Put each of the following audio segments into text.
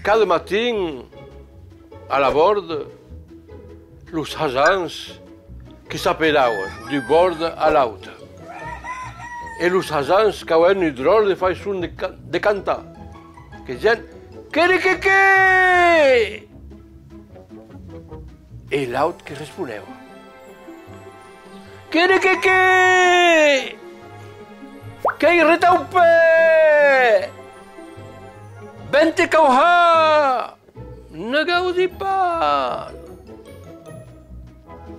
Cada matin, à la borde, les agents qui s'appelaven du bord à l'autre. Et les agents qui avaient une drôle de façon de cantar. Que disaient « Qué! » Et l'autre qui répondait « Qué! Qu'est retaupe! Vente cauha! Ne gaudi pas!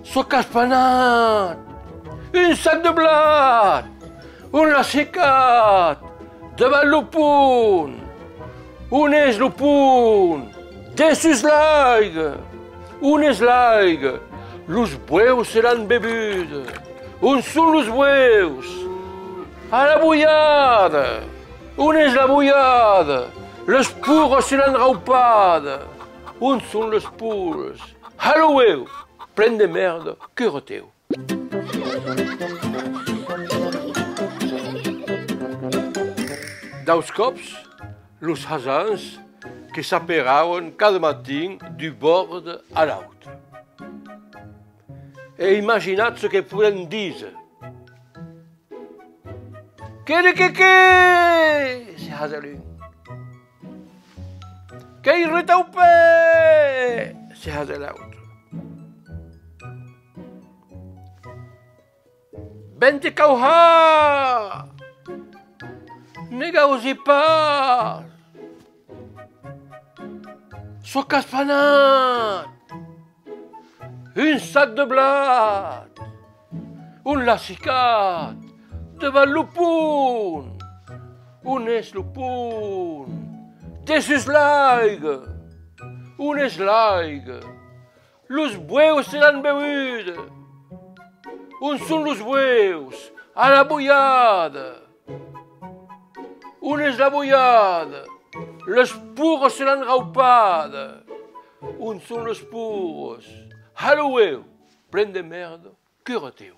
Soc caspanat! Un sac de blat! Un lassicat! Davant lo punt! Un és lo punt! Dessus l'aigua! Un és l'aigua! Los bueus seran bebuts! Un són los bueus! A la bullada! Un és la bullada! Les pures seran raupada! Un són les pures! Halloweu! Pren de merda, que reteu! Dels cops, los agents que s'aperaven cada matin du bord a l'autre. E imaginat ce que poden dir. Què? Se hasa l'un. Qu'ei retaupe! Se hasa l'autre. Vente cauha! Ne gausi pas! Soc caspanat! Un sac de blat! Un lassicat! Davant lo punt! Un és lo punt! Dessus l'aigua! Un és l'aigua! Los bueus seran bebuts! Un són los bueus! A la bullada! Un és la bullada! Les pures seran raupada! Un són les pures! Halloweu! Pren de merda, que reteu!